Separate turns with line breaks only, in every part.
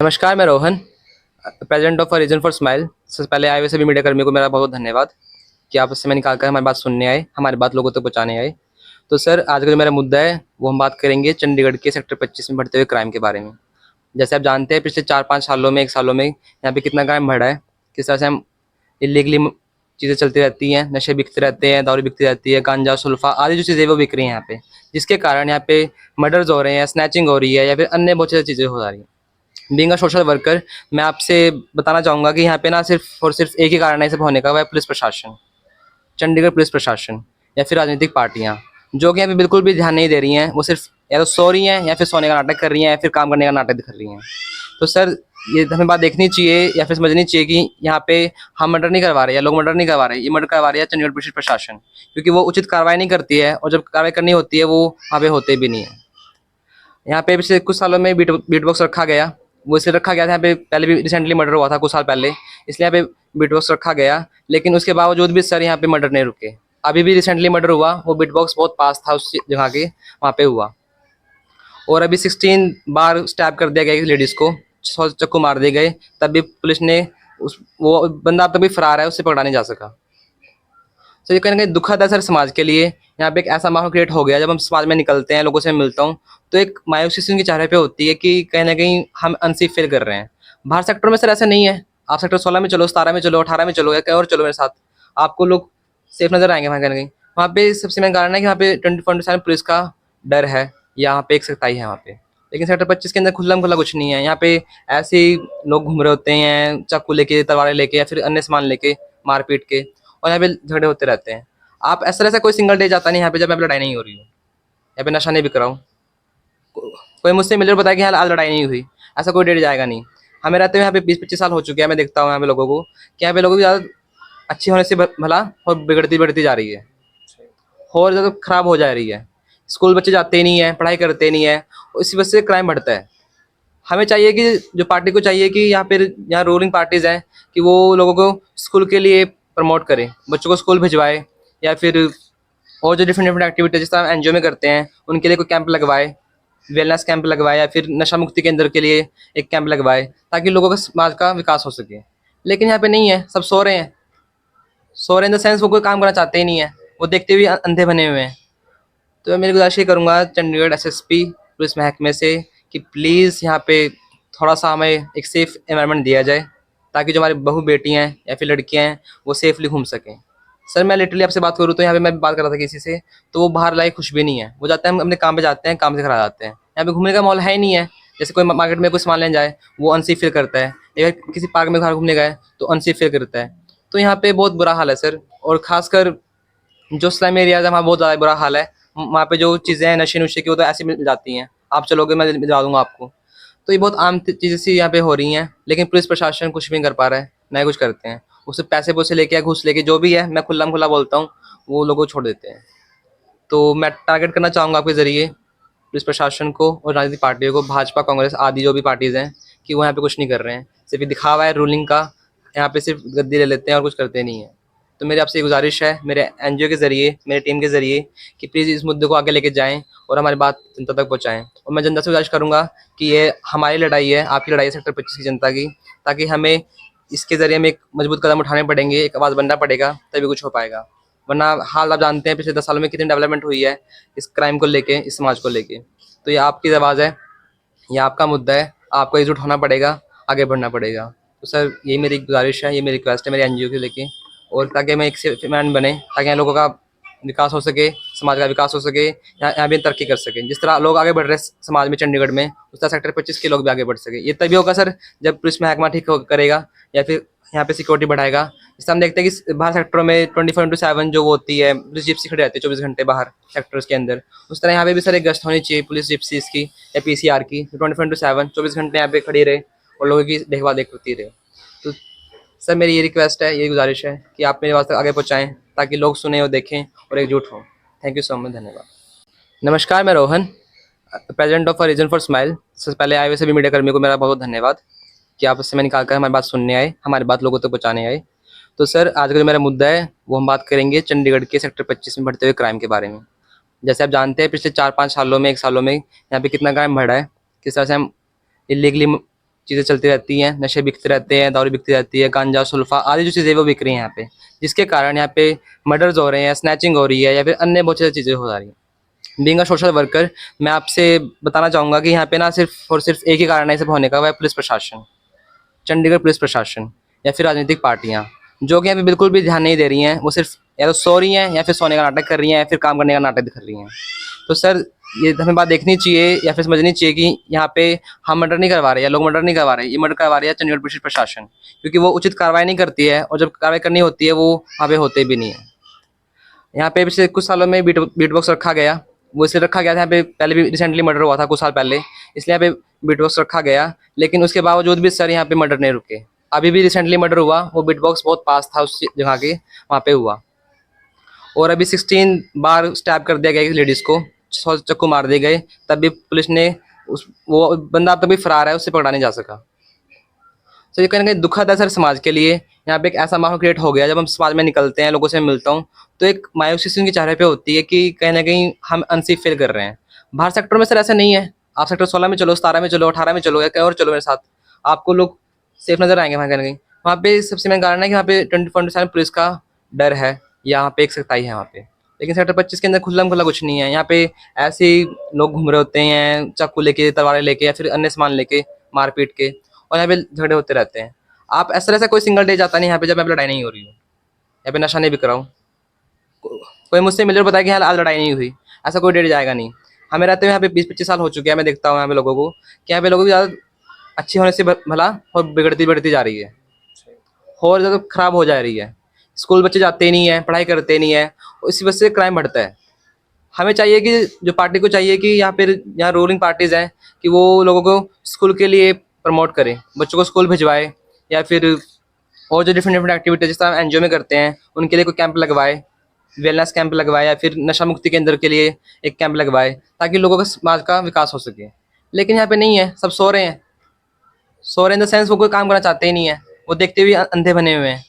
नमस्कार, मैं Rohan, president of a reason for smile. सबसे पहले आए हुए सभी मीडिया कर्मियों को मेरा बहुत धन्यवाद कि आप समय निकाल कर हमारी बात सुनने आए, हमारी बात लोगों तक पहुँचाने आए। तो सर, आज का जो मेरा मुद्दा है, वो हम बात करेंगे चंडीगढ़ के सेक्टर 25 में बढ़ते हुए क्राइम के बारे में। जैसे आप जानते हैं, पिछले 4-5 सालों में, 1 सालों में यहाँ पे कितना क्राइम बढ़ा है, किस तरह से हम इल्लीगली चीज़ें चलती रहती हैं, नशे बिकते रहते हैं, दारू बिकती रहती है, गांजा, सुल्फ़ा आदि जो चीज़ें वो बिक रही हैं यहाँ पे, जिसके कारण यहाँ पे मर्डर्स हो रहे हैं, स्नैचिंग हो रही है या फिर अन्य बहुत सारी चीज़ें हो जा रही हैं। बीइंग अ सोशल वर्कर, मैं आपसे बताना चाहूँगा कि यहाँ पे ना सिर्फ़ और सिर्फ़ एक ही कारण है ये सब होने का, वो है पुलिस प्रशासन। चंडीगढ़ पुलिस प्रशासन या फिर राजनीतिक पार्टियाँ, जो कि यहाँ पे बिल्कुल भी ध्यान नहीं दे रही हैं। वो सिर्फ़ या तो सो रही हैं या फिर सोने का नाटक कर रही हैं या फिर काम करने का नाटक कर रही हैं। तो सर, ये हमें बात देखनी चाहिए या फिर समझनी चाहिए कि यहाँ पे हम मर्डर नहीं करवा रहे या लोग मर्डर नहीं करवा रहे, ये मर्डर करवा रही है चंडीगढ़ पुलिस प्रशासन। क्योंकि वो उचित कार्रवाई नहीं करती है और जब कार्रवाई करनी होती है, वो वहाँ पे होते भी नहीं है। यहाँ पे पिछले कुछ सालों में बीट बॉक्स रखा गया। वो इसलिए रखा गया था, यहाँ पे पहले भी रिसेंटली मर्डर हुआ था कुछ साल पहले, इसलिए यहाँ पे बीट बॉक्स रखा गया। लेकिन उसके बावजूद भी सर यहाँ पे मर्डर नहीं रुके। अभी भी रिसेंटली मर्डर हुआ, वो बीट बॉक्स बहुत पास था उस जगह के, वहाँ पे हुआ। और अभी 16 बार स्टैब कर दिया गया एक लेडीज़ को, 100 चाकू मार दिए गए, तब भी पुलिस ने वो बंदा अब तक भी फरार है, उससे पकड़ा नहीं जा सका। तो ये कहीं न कहीं दुखद है सर समाज के लिए। यहाँ पे एक ऐसा माहौल क्रिएट हो गया, जब हम समाज में निकलते हैं, लोगों से मिलता हूँ, तो एक मायूसी सी उनके चेहरे पे होती है कि कहीं न कहीं हम अनसेफ फ़ील कर रहे हैं। बाहर सेक्टर में सर ऐसा नहीं है। आप सेक्टर 16 में चलो, 17 में चलो, 18 में चलो या कहीं और चलो मेरे साथ, आपको लोग सेफ नज़र आएँगे वहाँ कहीं न कहीं। वहाँ पे सबसे मेन कारण है कि वहाँ पे 24/7 पुलिस का डर है, यहाँ पे एक सख्ताई है वहाँ पे। लेकिन सेक्टर 25 के अंदर खुल्लम-खुल्ला कुछ नहीं है। यहाँ पे ऐसे ही लोग घूम रहे होते हैं, चाकू लेके, तलवारें लेके या फिर अन्य सामान लेके, मार-पीट के, और यहाँ पे झगड़े होते रहते हैं। आप ऐसा कोई सिंगल डे जाता नहीं यहाँ पे जब यहाँ पे लड़ाई नहीं हो रही हो, यहाँ पे नशा नहीं बिक रहा हो। कोई मुझसे मिले और बताया कि हाँ आज लड़ाई नहीं हुई, ऐसा कोई डे जाएगा नहीं। हमें रहते हुए यहाँ पे 20-25 साल हो चुके हैं, मैं देखता हूँ यहाँ पे लोगों को कि यहाँ पे लोगों की आदत अच्छी होने से भला और बिगड़ती बढ़ती जा रही है, और ज़्यादा खराब हो जा रही है। स्कूल बच्चे जाते ही नहीं है, पढ़ाई करते नहीं है, और इसी वजह से क्राइम बढ़ता है। हमें चाहिए कि जो पार्टी को चाहिए कि यहाँ रूलिंग पार्टीज़ हैं कि वो लोगों को स्कूल के लिए प्रमोट करें, बच्चों को स्कूल भिजवाए, या फिर और जो डिफरेंट डिफरेंट एक्टिविटीज जिस तरह एनजीओ में करते हैं, उनके लिए कोई कैंप लगवाए, वेलनेस कैंप लगवाए, या फिर नशा मुक्ति केंद्र के लिए एक कैंप लगवाए, ताकि लोगों का समाज का विकास हो सके। लेकिन यहाँ पे नहीं है, सब सो रहे हैं। सो रहे इन द सेंस वो कोई काम करना चाहते ही नहीं है, वो देखते हुए अंधे बने हुए हैं। तो मैं मेरी गुजारिश ये करूँगा चंडीगढ़ एसएसपी पुलिस महकमे से कि प्लीज़ यहाँ पे थोड़ा सा हमें एक सेफ़ एनवायरनमेंट दिया जाए, ताकि जो हमारी बहू बेटियाँ हैं या फिर लड़कियाँ हैं, वो सेफ़ली घूम सकें। सर, मैं लिटरली आपसे बात करूँ तो यहाँ पे मैं बात कर रहा था किसी से, तो वो बाहर लायक खुश भी नहीं है। वो जाते हैं, हम अपने काम पे जाते हैं, काम से घर आ जाते हैं। यहाँ पे घूमने का माहौल है ही नहीं है। जैसे कोई मार्केट में कोई सामान लेने जाए, वो अनसेफ फ़ील करता है, या फिर किसी पार्क में बाहर घूमने गए, तो अनसेफ फ़ील करता है। तो यहाँ पे बहुत बुरा हाल है सर, और ख़ासकर जो स्लम एरियाज़ है, वहाँ बहुत ज़्यादा बुरा हाल है। वहाँ पे जो चीज़ें हैं नशे-नुशे की, वो तो ऐसे मिल जाती हैं। आप चलोगे, मैं दिला दूँगा आपको। तो ये बहुत आम चीज़ें सी यहाँ पे हो रही हैं, लेकिन पुलिस प्रशासन कुछ भी नहीं कर पा रहा है, ना ही कुछ करते हैं। वो सिर्फ़ पैसे-वैसे लेके या घूस लेके, जो भी है, मैं खुल्लम-खुल्ला बोलता हूँ, वो लोगों को छोड़ देते हैं। तो मैं टारगेट करना चाहूँगा आपके ज़रिए पुलिस प्रशासन को और राजनीतिक पार्टियों को, भाजपा, कांग्रेस आदि जो भी पार्टीज़ हैं, कि वो यहाँ पे कुछ नहीं कर रहे हैं। सिर्फ़ ये दिखावा है रूलिंग का, यहाँ पे सिर्फ़ गद्दी ले लेते हैं और कुछ करते नहीं हैं। तो मेरी आपसे ये गुज़ारिश है, मेरे एनजीओ के ज़रिए, मेरी टीम के ज़रिए, कि प्लीज़ इस मुद्दे को आगे लेके जाएँ और हमारी बात जनता तक पहुँचाएँ। और मैं जनता से गुज़ारिश करूँगा कि ये हमारी लड़ाई है, आपकी लड़ाई है सेक्टर 25 की जनता की, ताकि हमें इसके ज़रिए हमें एक मजबूत कदम उठाने पड़ेंगे, एक आवाज़ बनना पड़ेगा, तभी कुछ हो पाएगा। वरना हाल आप जानते हैं पिछले 10 सालों में कितनी डेवलपमेंट हुई है इस क्राइम को लेके, इस समाज को लेके। तो ये आपकी आवाज़ है, ये आपका मुद्दा है, आपको एकजुट होना पड़ेगा, आगे बढ़ना पड़ेगा। तो सर, यही मेरी गुज़ारिश है, ये मेरी रिक्वेस्ट है मेरे एनजीओ को लेके, और ताकि हमें एक सेफ एनवायरनमेंट बने, ताकि यहाँ लोगों का विकास हो सके, समाज का विकास हो सके, यहाँ भी तरक्की कर सकें। जिस तरह लोग आगे बढ़ रहे हैं समाज में चंडीगढ़ में, उस तरह सेक्टर 25 के लोग भी आगे बढ़ सकें। ये तभी होगा सर, जब पुलिस महकमा ठीक करेगा, या फिर यहाँ पे सिक्योरिटी बढ़ाएगा। जैसे हम देखते हैं कि बाहर सेक्टरों में 24/7 जो वो होती है, पुलिस जिप्सी खड़ी रहती है 24 घंटे बाहर सेक्टर्स के अंदर, उस तरह यहाँ पे भी सर एक गश्त होनी चाहिए पुलिस जिप्सीज की या पीसीआर की, 24/7 24 घंटे यहाँ पे खड़ी रहे और लोगों की देखभाल देखती रहे। तो सर, मेरी ये रिक्वेस्ट है, ये गुजारिश है कि आप मेरी आवाज़ तक आगे पहुँचाएँ, ताकि लोग सुने और देखें और एकजुट हों। थैंक यू सो मच, धन्यवाद। नमस्कार, मैं Rohan, president of a reason for smile. सबसे पहले आए हुए सभी मीडिया कर्मियों को मेरा बहुत धन्यवाद कि आप समय निकाल कर हमारी बात सुनने आए, हमारी बात लोगों तक पहुँचाने आए। तो सर, आज का जो मेरा मुद्दा है, वो हम बात करेंगे चंडीगढ़ के सेक्टर 25 में बढ़ते हुए क्राइम के बारे में। जैसे आप जानते हैं, पिछले 4-5 सालों में, 1 सालों में यहाँ पे कितना क्राइम बढ़ा है, किस तरह से हम इल्लीगली चीज़ें चलती रहती हैं, नशे बिकते रहते हैं, दारू बिकती रहती है, गांजा, सुल्फा आदि जो चीज़ें वो बिक रही हैं यहाँ पे, जिसके कारण यहाँ पे मर्डर्स हो रहे हैं, स्नैचिंग हो रही है या फिर अन्य बहुत सारी चीज़ें हो जा रही हैं। बीइंग अ सोशल वर्कर, मैं आपसे बताना चाहूँगा कि यहाँ पे ना सिर्फ और सिर्फ एक ही कारण है ये सब होने का, वह है पुलिस प्रशासन। चंडीगढ़ पुलिस प्रशासन या फिर राजनीतिक पार्टियाँ, जो कि यहाँ पे बिल्कुल भी ध्यान नहीं दे रही हैं। वो सिर्फ या तो सो रही हैं या फिर सोने का नाटक कर रही हैं या फिर काम करने का नाटक कर रही हैं। तो सर, ये हमें बात देखनी चाहिए या फिर समझनी चाहिए कि यहाँ पे हम मर्डर नहीं करवा रहे या लोग मर्डर नहीं करवा रहे, ये मर्डर करवा रही है चंडीगढ़ पुलिस प्रशासन, क्योंकि वो उचित कार्रवाई नहीं करती है और जब कार्रवाई करनी होती है वो वहाँ पे होते भी नहीं है। यहाँ पे पिछले कुछ सालों में बीट बॉक्स रखा गया, वो इसलिए रखा गया था, यहाँ पे पहले भी रिसेंटली मर्डर हुआ था कुछ साल पहले, इसलिए यहाँ पे बीट बॉक्स रखा गया। लेकिन उसके बावजूद भी सर यहाँ पे मर्डर नहीं रुके। अभी भी रिसेंटली मर्डर हुआ, वो बीट बॉक्स बहुत पास था उस जगह के, वहाँ पे हुआ। और अभी 16 बार स्टैब कर दिया गया एक लेडीज़ को, 100 चक्कू मार दिए गए, तब भी पुलिस ने वो बंदा अब तक भी फरार है, उससे पकड़ा नहीं जा सका। तो ये कहीं ना कहीं दुखद है सर समाज के लिए। यहाँ पे एक ऐसा माहौल क्रिएट हो गया, जब हम समाज में निकलते हैं, लोगों से मिलता हूँ, तो एक मायूसी सी उनके चेहरे पे होती है कि कहीं ना कहीं हम अनसेफ फील कर रहे हैं। बाहर सेक्टर में सर ऐसा नहीं है, आप सेक्टर 16 में चलो, 17 में चलो, 18 में चलो या कहीं और चलो मेरे साथ, आपको लोग सेफ नजर आएंगे वहाँ कहीं ना कहीं। वहाँ पे सबसे मेन कारण है कि वहाँ पे 24/7 पुलिस का डर है, यहाँ पे एक सख्ताई है वहाँ पे। लेकिन सेक्टर 25 के अंदर खुल्लम खुल्ला कुछ नहीं है। यहाँ पे ऐसे ही लोग घूम रहे होते हैं चाकू लेके, तलवारें लेके या फिर अन्य सामान लेके, मारपीट के, और यहाँ पे झगड़े होते रहते हैं। आप ऐसा कोई सिंगल डे जाता नहीं यहाँ पे जब मैं लड़ाई नहीं हो रही हूँ, यहाँ पे नशा नहीं बिक रहा हूँ, कोई मुझसे मिले और बताया कि हाँ आज लड़ाई नहीं हुई, ऐसा कोई डे जाएगा नहीं। हमें रहते हुए यहाँ पे 20-25 साल हो चुके हैं, मैं देखता हूँ यहाँ पे लोगों को कि यहाँ पे लोगों की ज़्यादा अच्छी होने से भला और बिगड़ती बिगड़ती जा रही है और ज़्यादा खराब हो जा रही है। स्कूल बच्चे जाते ही नहीं है, पढ़ाई करते नहीं है, इसी वजह से क्राइम बढ़ता है। हमें चाहिए कि जो पार्टी को चाहिए कि यहाँ रूलिंग पार्टीज़ हैं कि वो लोगों को स्कूल के लिए प्रमोट करें, बच्चों को स्कूल भिजवाए, या फिर और जो डिफरेंट डिफरेंट एक्टिविटीज जिस तरह एनजीओ में करते हैं उनके लिए कोई कैंप लगवाए, वेलनेस कैंप लगवाए, या फिर नशा मुक्ति केंद्र के लिए एक कैंप लगवाए, ताकि लोगों का समाज का विकास हो सके। लेकिन यहाँ पे नहीं है, सब सो रहे हैं। सो रहे इन द सेंस वो कोई काम करना चाहते ही नहीं है, वो देखते हुए अंधे बने हुए हैं।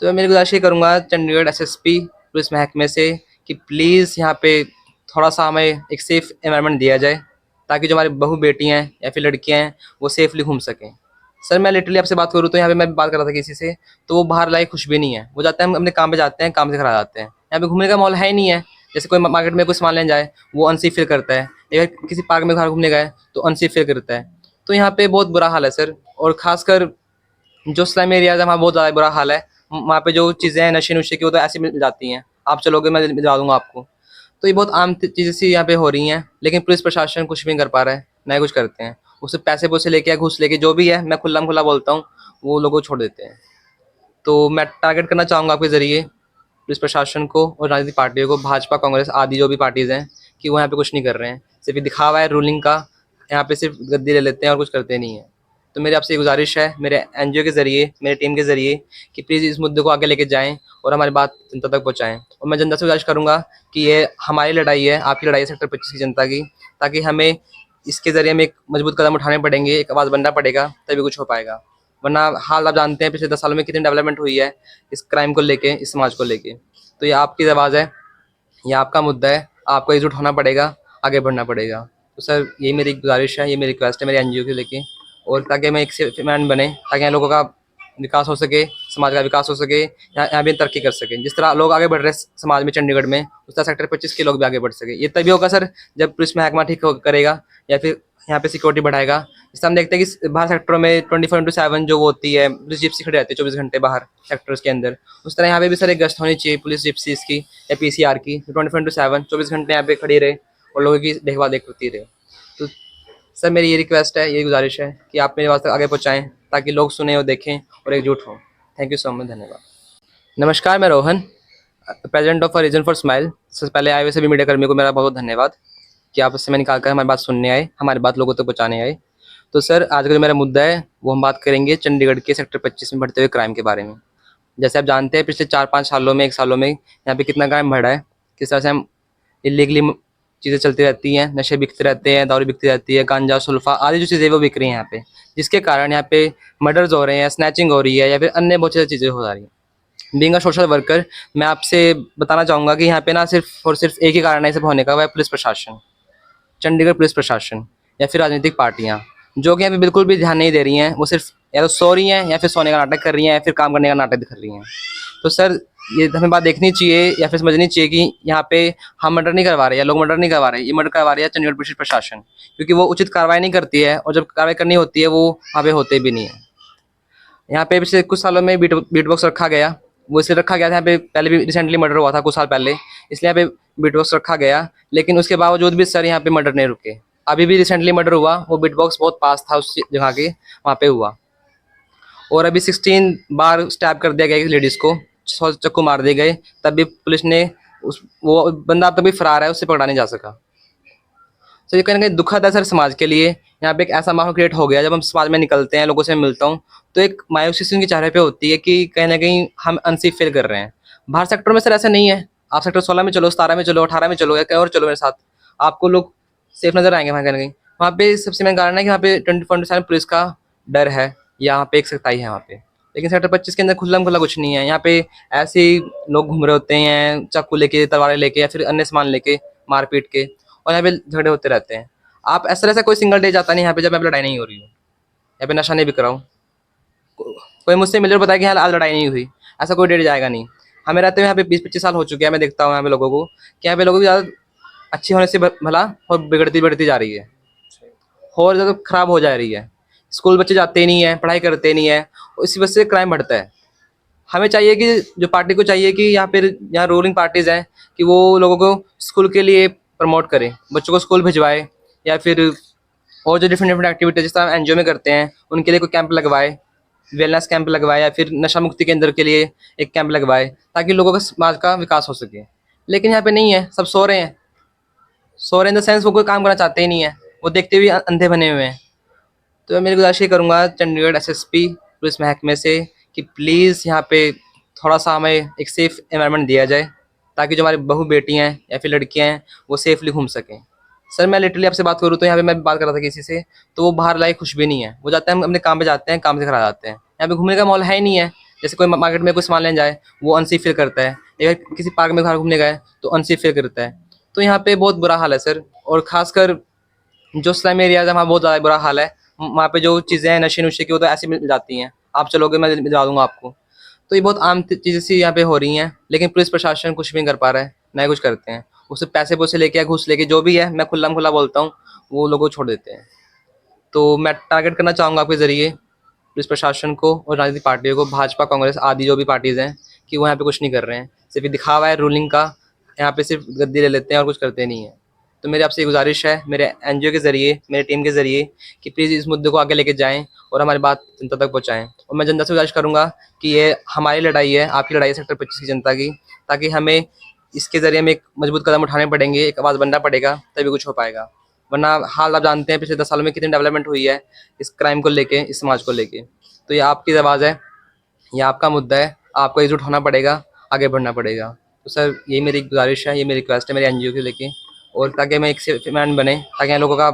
तो मैं मेरी गुजारिश ये करूँगा चंडीगढ़ एसएसपी पुलिस महकमे से कि प्लीज़ यहाँ पे थोड़ा सा हमें एक सेफ़ एनवायरनमेंट दिया जाए, ताकि जो हमारी बहू बेटियाँ हैं या फिर लड़कियाँ हैं वो सेफली घूम सकें। सर, मैं लिटरली आपसे बात करूँ तो यहाँ पे मैं बात कर रहा था किसी से, तो वो बाहर लायक खुश भी नहीं है। वो जाते हैं, हम अपने काम पे जाते हैं, काम से घर आ जाते हैं, यहाँ पे घूमने का माहौल है ही नहीं है। जैसे कोई मार्केट में कोई सामान लेने जाए वो अनसेफ फील करता है, या किसी पार्क में बाहर घूमने गए तो अनसेफ फील करता है। तो यहाँ पे बहुत बुरा हाल है सर, और खासकर जो स्लम एरियाज है वहाँ बहुत ज़्यादा बुरा हाल है। वहाँ पे जो चीज़ें हैं नशे नुशे की वो तो ऐसी मिल जाती हैं, आप चलोगे मैं दिला दूंगा आपको। तो ये बहुत आम चीज़ें सी यहाँ पे हो रही हैं, लेकिन पुलिस प्रशासन कुछ भी नहीं कर पा रहा है, ना ही कुछ करते हैं। उससे पैसे पैसे लेके या घूस लेके जो भी है, मैं खुल्लम खुल्ला बोलता हूँ, वो लोगों को छोड़ देते हैं। तो मैं टारगेट करना चाहूँगा आपके ज़रिए पुलिस प्रशासन को और राजनीतिक पार्टियों को, भाजपा, कांग्रेस आदि जो भी पार्टीज़ हैं, कि वो यहाँ पे कुछ नहीं कर रहे हैं, सिर्फ ये दिखावा है रूलिंग का। यहाँ पे सिर्फ गद्दी ले लेते हैं और कुछ करते नहीं हैं। तो मेरी आपसे गुजारिश है, मेरे एनजीओ के ज़रिए, मेरी टीम के ज़रिए, कि प्लीज़ इस मुद्दे को आगे लेके जाएँ और हमारी बात जनता तक पहुँचाएँ। और मैं जनता से गुजारिश करूँगा कि ये हमारी लड़ाई है, आपकी लड़ाई है सेक्टर 25 की जनता की, ताकि हमें इसके ज़रिए हमें एक मजबूत कदम उठाने पड़ेंगे, एक आवाज़ बनना पड़ेगा, तभी कुछ हो पाएगा। वरना हाल आप जानते हैं पिछले 10 सालों में कितनी डेवलपमेंट हुई है इस क्राइम को लेके, इस समाज को लेके। तो ये आपकी आवाज़ है, ये आपका मुद्दा है, आपको एकजुट होना पड़ेगा, आगे बढ़ना पड़ेगा। तो सर, यही मेरी गुजारिश है, ये मेरी रिक्वेस्ट है मेरे एनजीओ के लेके, और ताकि मैं एक सेफ मैन बने, ताकि यहाँ लोगों का विकास हो सके, समाज का विकास हो सके, यहाँ भी तरक्की कर सकें। जिस तरह लोग आगे बढ़ रहे हैं समाज में चंडीगढ़ में, उस तरह सेक्टर 25 के लोग भी आगे बढ़ सके। ये तभी होगा सर जब पुलिस महकमा ठीक करेगा, या फिर यहाँ पे सिक्योरिटी बढ़ाएगा। जैसे हम देखते हैं कि बाहर सेक्टरों में 24/7 जो वो होती है, पुलिस जिप्सी खड़ी रहती है 24 घंटे बाहर सेक्टर्स के अंदर, उस तरह यहाँ पे भी सर एक गश्त होनी चाहिए पुलिस जिप्सीज की या पीसीआर की, 24/7 24 घंटे यहाँ पे खड़ी रहे और लोगों की देखभाल देखती रहे। तो सर, मेरी ये रिक्वेस्ट है, ये गुजारिश है कि आप मेरी आवाज़ तक आगे पहुँचाएँ, ताकि लोग सुने और देखें और एकजुट हों। थैंक यू सो मच, धन्यवाद। नमस्कार, मैं Rohan, president of a reason for smile. सबसे पहले आए हुए सभी मीडिया कर्मियों को मेरा बहुत बहुत धन्यवाद कि आप समय निकाल कर हमारी बात सुनने आए, हमारी बात लोगों तक पहुँचाने आए। तो सर, आज का जो मेरा मुद्दा है वो हम बात करेंगे चंडीगढ़ के सेक्टर 25 में बढ़ते हुए क्राइम के बारे में। जैसे आप जानते हैं पिछले 4-5 सालों में, 1 सालों में यहाँ पे कितना क्राइम बढ़ा है, किस तरह से हम इलीगली चीज़ें चलती रहती हैं, नशे बिकते रहते हैं, दारू बिकती रहती है, गांजा, सुल्फा आदि जो चीज़ें वो बिक रही हैं यहाँ पे, जिसके कारण यहाँ पे मर्डर्स हो रहे हैं, स्नैचिंग हो रही है या फिर अन्य बहुत सारी चीज़ें हो जा रही हैं। बीइंग अ सोशल वर्कर, मैं आपसे बताना चाहूँगा कि यहाँ पे ना सिर्फ और सिर्फ एक ही कारण है ये सब होने का, वह है पुलिस प्रशासन। चंडीगढ़ पुलिस प्रशासन या फिर राजनीतिक पार्टियाँ, जो कि यहाँ पे बिल्कुल भी ध्यान नहीं दे रही हैं। वो सिर्फ या तो सो रही हैं या फिर सोने का नाटक कर रही हैं या फिर काम करने का नाटक कर रही हैं। तो सर ये हमें बात देखनी चाहिए या फिर समझनी चाहिए कि यहाँ पे हम मर्डर नहीं करवा रहे या लोग मर्डर नहीं करवा रहे, ये मर्डर करवा रही है चंडीगढ़ पुलिस प्रशासन, क्योंकि वो उचित कार्रवाई नहीं करती है और जब कार्रवाई करनी होती है वो वहाँ पे होते भी नहीं है। यहाँ पे पिछले कुछ सालों में बीट बॉक्स रखा गया, वो इसलिए रखा गया था। यहाँ पे पहले भी रिसेंटली मर्डर हुआ था कुछ साल पहले, इसलिए यहाँ पे बीट बॉक्स रखा गया। लेकिन उसके बावजूद भी सर यहाँ पे मर्डर नहीं रुके। अभी भी रिसेंटली मर्डर हुआ, वो बीट बॉक्स बहुत पास था उस जगह के, वहाँ पे हुआ। और अभी 16 बार स्टैब कर दिया गया एक लेडीज को, 100 चक्कू मार दिए गए, तब भी पुलिस ने वो बंदा अब तक भी फरार है, उससे पकड़ा नहीं जा सका। तो ये कहीं ना कहीं दुखद है सर समाज के लिए। यहाँ पे एक ऐसा माहौल क्रिएट हो गया, जब हम समाज में निकलते हैं, लोगों से मिलता हूँ, तो एक मायूसी सी उनके चेहरे पे होती है कि कहीं ना कहीं हम अनसेफ फील कर रहे हैं। बाहर सेक्टर में सर ऐसा नहीं है। आप सेक्टर 16 में चलो, 17 में चलो, 18 में चलो या कहीं और चलो मेरे साथ, आपको लोग सेफ नजर आएंगे वहाँ कहीं ना कहीं। वहाँ पे सबसे मेन कारण है कि वहाँ पे 24/7 पुलिस का डर है, यहाँ पे एक सख्ताई है वहाँ पे। लेकिन सेक्टर 25 के अंदर खुल्लम खुल्ला कुछ नहीं है। यहाँ पे ऐसे ही लोग घूम रहे होते हैं चाकू लेके, तलवारें लेके या फिर अन्य सामान लेके, मार पीट के, और यहाँ पे झगड़े होते रहते हैं। आप ऐसा कोई सिंगल डे जाता नहीं यहाँ पे जब यहाँ पे लड़ाई नहीं हो रही है, यहाँ पे नशा नहीं बिक रहा हूँ, कोई मुझसे मिलकर बताया कि हाँ आज लड़ाई नहीं हुई, ऐसा कोई डेट जाएगा नहीं। हमें रहते हुए यहाँ पे 20-25 साल हो चुके हैं, मैं देखता हूँ यहाँ पे लोगों को कि यहाँ पे लोगों की ज़्यादा अच्छी होने से भला और बिगड़ती बिगड़ती जा रही है, और ज़्यादा खराब हो जा रही है। स्कूल बच्चे जाते ही नहीं है, पढ़ाई करते नहीं है, इसी वजह से क्राइम बढ़ता है। हमें चाहिए कि जो पार्टी को चाहिए कि यहाँ रूलिंग पार्टीज हैं कि वो लोगों को स्कूल के लिए प्रमोट करें, बच्चों को स्कूल भिजवाए, या फिर और जो डिफरेंट डिफरेंट एक्टिविटीज जिस तरह एनजीओ में करते हैं उनके लिए कोई कैंप लगवाए, वेलनेस कैंप लगवाए, या फिर नशा मुक्ति केंद्र के लिए एक कैंप लगवाए, ताकि लोगों का समाज का विकास हो सके। लेकिन यहाँ पे नहीं है, सब सो रहे हैं। सो रहे इन द सेंस वो कोई काम करना चाहते ही नहीं है, वो देखते हुए अंधे बने हुए हैं। तो मैं मेरी गुजारिश ये करूँगा चंडीगढ़ एसएसपी पुलिस महकमे से कि प्लीज़ यहाँ पे थोड़ा सा हमें एक सेफ़ एनवायरनमेंट दिया जाए, ताकि जो हमारी बहू बेटियाँ हैं या फिर लड़कियाँ हैं वो सेफली घूम सकें। सर मैं लिटरली आपसे बात करूँ तो यहाँ पे मैं बात कर रहा था किसी से, तो वो बाहर लाए खुश भी नहीं है। वो जाते हैं, हम अपने काम पे जाते हैं, काम से घर आ जाते हैं, यहाँ पे घूमने का माहौल है ही नहीं है। जैसे कोई मार्केट में कोई सामान लेने जाए वो अनसेफ फील करता है, या फिर किसी पार्क में बाहर घूमने गए तो अनसेफ फील करता है। तो यहाँ पे बहुत बुरा हाल है सर, और ख़ासकर जो स्लम एरियाज़ है वहाँ बहुत ज़्यादा बुरा हाल है। वहाँ पे जो चीज़ें हैं नशे-नुशे की वो तो ऐसे मिल जाती हैं, आप चलोगे मैं दिलवा दूँगा आपको। तो ये बहुत आम चीज़ें सी यहाँ पे हो रही हैं, लेकिन पुलिस प्रशासन कुछ भी नहीं कर पा रहा है, ना ही कुछ करते हैं। वो सिर्फ़ पैसे-वैसे लेके या घूस लेके जो भी है, मैं खुल्लम-खुल्ला बोलता हूँ, वो लोगों को छोड़ देते हैं। तो मैं टारगेट करना चाहूँगा आपके ज़रिए पुलिस प्रशासन को और राजनीतिक पार्टियों को, भाजपा, कांग्रेस आदि जो भी पार्टीज़ हैं, कि वो यहाँ पे कुछ नहीं कर रहे हैं। सिर्फ़ ये दिखावा है रूलिंग का, यहाँ पे सिर्फ़ गद्दी ले लेते हैं और कुछ करते नहीं हैं। तो मेरी आपसे ये गुज़ारिश है, मेरे एनजीओ के ज़रिए, मेरी टीम के ज़रिए, कि प्लीज़ इस मुद्दे को आगे लेके जाएँ और हमारी बात जनता तक पहुँचाएँ। और मैं जनता से गुज़ारिश करूँगा कि ये हमारी लड़ाई है, आपकी लड़ाई है सेक्टर 25 की जनता की, ताकि हमें इसके ज़रिए हमें एक मजबूत कदम उठाने पड़ेंगे, एक आवाज़ बनना पड़ेगा, तभी कुछ हो पाएगा। वरना हाल आप जानते हैं पिछले 10 सालों में कितनी डेवलपमेंट हुई है इस क्राइम को लेके, इस समाज को लेके। तो ये आपकी आवाज़ है, ये आपका मुद्दा है, आपको एकजुट होना पड़ेगा, आगे बढ़ना पड़ेगा। तो सर यही मेरी गुज़ारिश है, ये मेरी रिक्वेस्ट है मेरे एनजीओ को लेके, और ताकि मैं एक सेफ मैन बने, ताकि यहाँ लोगों का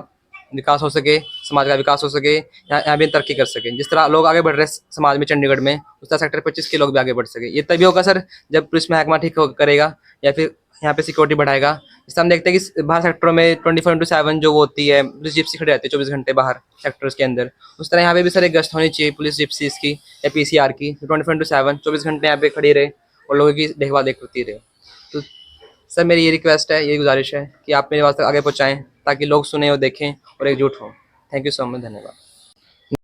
विकास हो सके, समाज का विकास हो सके, यहाँ भी तरक्की कर सकें। जिस तरह लोग आगे बढ़ रहे हैं समाज में चंडीगढ़ में, उस तरह सेक्टर 25 के लोग भी आगे बढ़ सके। ये तभी होगा सर जब पुलिस महकमा ठीक करेगा, या फिर यहाँ पे सिक्योरिटी बढ़ाएगा। इस हम देखते हैं कि बाहर सेक्टरों में 24/7 जो वो होती है, पुलिस जिप्सी खड़ी रहती है 24 घंटे बाहर सेक्टर्स के अंदर। उस तरह यहाँ पे भी सर एक गश्त होनी चाहिए पुलिस जिप्सीज की या पीसीआर की, 24/7 24 घंटे यहाँ पे खड़ी रहे और लोगों की देखभाल देखती रहे। तो सर मेरी ये रिक्वेस्ट है, ये गुजारिश है कि आप मेरी आवाज़ तक आगे पहुँचाएँ, ताकि लोग सुने और देखें और एकजुट हों। थैंक यू सो मच, धन्यवाद।